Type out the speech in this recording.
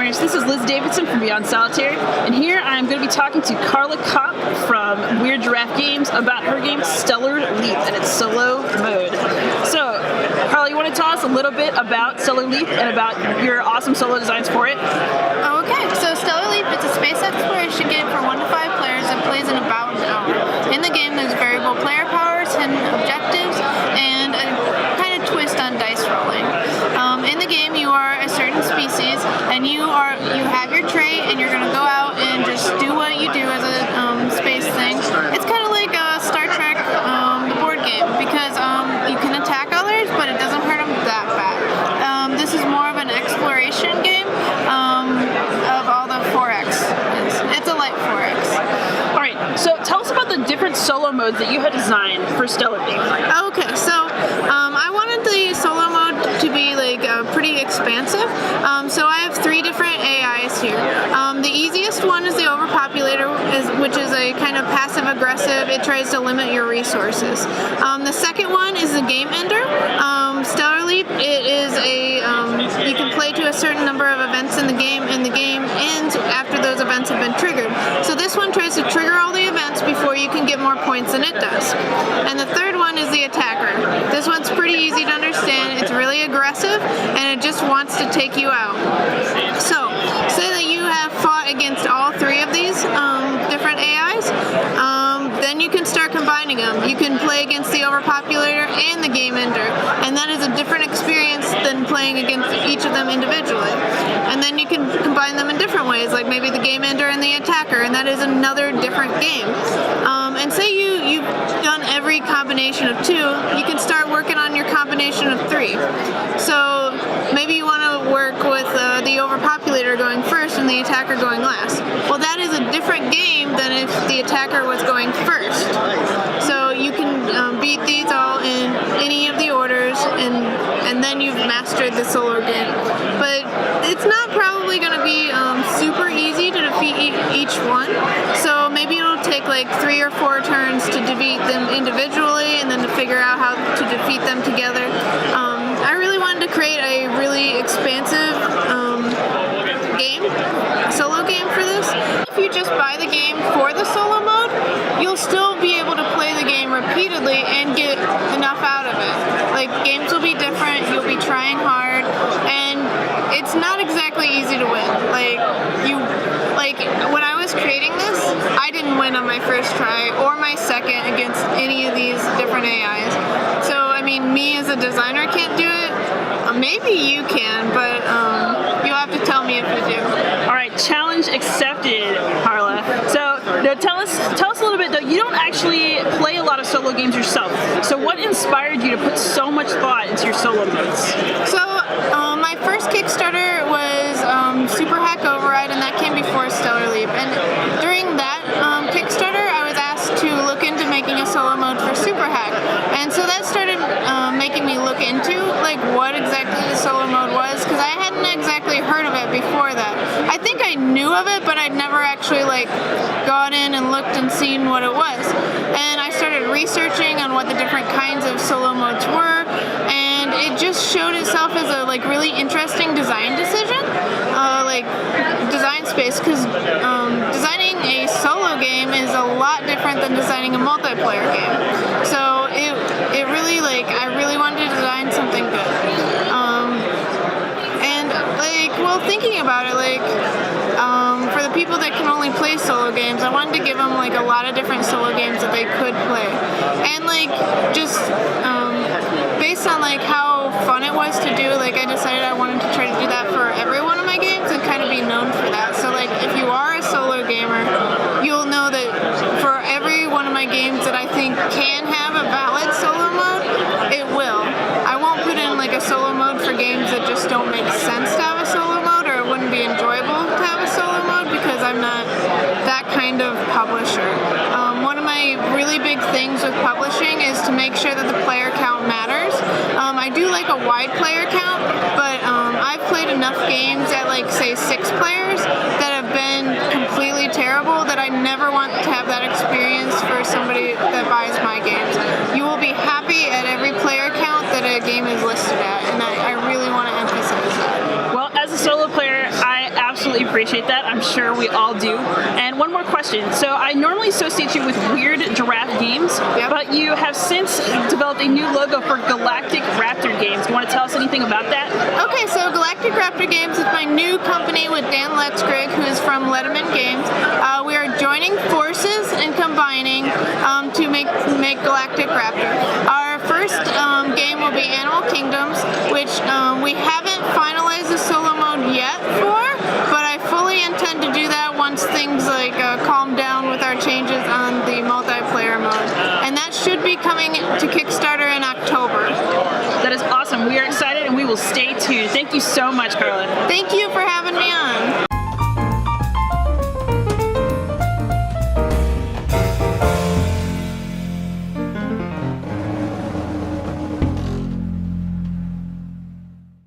listeners, this is Liz Davidson from Beyond Solitaire, and here I'm going to be talking to Carla Kopp from Weird Giraffe Games about her game Stellar Leap and its solo mode. So, Carla, you want to tell us a little bit about Stellar Leap and about your awesome solo designs for it? Okay, so Stellar Leap, it's a space exploration game for 1 to 5 players that plays in about an hour. In the game, there's variable player powers, hidden objectives, and a kind of twist on dice rolling. In the game, you are a certain species, and you have your trait, and you're going to go out and just do what you do as a space thing. It's kind of like a Star Trek the board game, because you can attack others, but it doesn't hurt them that bad. This is more of an exploration game of all the 4X. It's a light 4X. All right, so tell us about the different solo modes that you had designed for Stellar Leap. Okay, so I wanted the solo mode to be pretty expansive. So I have 3 different AIs here. The easiest one is the Overpopulator, which is a kind of passive-aggressive. It tries to limit your resources. The second one is the Game Ender. Stellar Leap, it is you can play to a certain number of events in the game, and the game ends after those events have been triggered. So this one tries to trigger all the events before you can get more points than it does. And the third one is the Attacker. This one's pretty easy to understand. It's really aggressive, and it just wants to take you out. So, say that you have fought against all 3 of these different AIs, then you can start combining them. You can play against the Overpopulator and the Game Ender, and that is a different experience than playing against each of them individually. And then you can combine them in different ways, like maybe the Game Ender and the Attacker, and that is another different game. And say you've done every combination of 2, you can start working on your combination of 3. So maybe you want to work with the Overpopulator going first and the Attacker going last. Well, that is a different game than if the Attacker was going first. So you can beat these all in any of the orders, and then you've mastered the solo game. But it's not probably going to be super easy to defeat each one. So maybe it'll take like 3 or 4 turns to defeat them individually, and then to figure out how to defeat them together. I really wanted to create a really expansive solo game for this. If you just buy the game for the solo mode, you'll still be able to play the game repeatedly and get enough out of it. Like, games will be different, you'll be trying hard, and it's not exactly easy to win. When I was creating this, I didn't win on my first try or my second against any of these different AIs. So, I mean, me as a designer can't do it. Maybe you can, but you'll have to tell me if you do. All right, challenge accepted, Carla. So, tell us a little bit, though. You don't actually play a lot of solo games yourself. So what inspired you to put so much thought into your solo modes? So, my first Kickstarter was Super Hack Override, and that came before Stellar Leap. And during that Kickstarter, I was asked to look into making a solo mode for Super Hack. And so that started making me look into what exactly the solo mode was, because I hadn't exactly heard of it before that. I think I knew of it, but I'd never actually gone in and looked and seen what it was. And I started researching on what the different kinds of solo modes were, and it just showed itself as a really interesting design decision, design space, because designing a solo game is a lot different than designing a multiplayer game. So it really I really wanted to design something good. Thinking about it, for the people that can only play solo games, I wanted to give them a lot of different solo games that they could play, and based on how fun it was to do, I decided I wanted to try to do that for every one of my games and kind of be known for that. So if you are a solo gamer, you'll know that for every one of my games that I think can have a valid solo mode, it will. I won't put in a solo mode for games that just don't make sense to have a solo mode, or it wouldn't be enjoyable to have a solo mode, because I'm not that kind of publisher. One of my really big things with publishing is to make sure that the player count matters. I do like a wide player count, but I've played enough games at say 6 players that have been completely terrible that I never want to have that experience for somebody that buys my games. You will be happy at every player count that a game is listed at, and I really want to emphasize that. Well, as a solo player, I absolutely appreciate that. I'm sure we all do. And one more question. So I normally associate you with Weird Giraffe Games, but you have since developed a new logo for Galactic Raptor Games. You want to tell us anything about that? Okay, so Galactic Raptor Games is my new company with Dan Letzgrig, who is from Letterman Games. We are joining forces and combining to make Galactic Raptor. Our first game will be Animal Kingdoms, which we haven't finalized the solo mode yet for, but I fully intend to do that once things like calm down with our changes on the multiplayer mode. And that should be coming to Kickstarter in October. That is awesome. We are excited and we will stay tuned. Thank you so much, Carla. Thank you for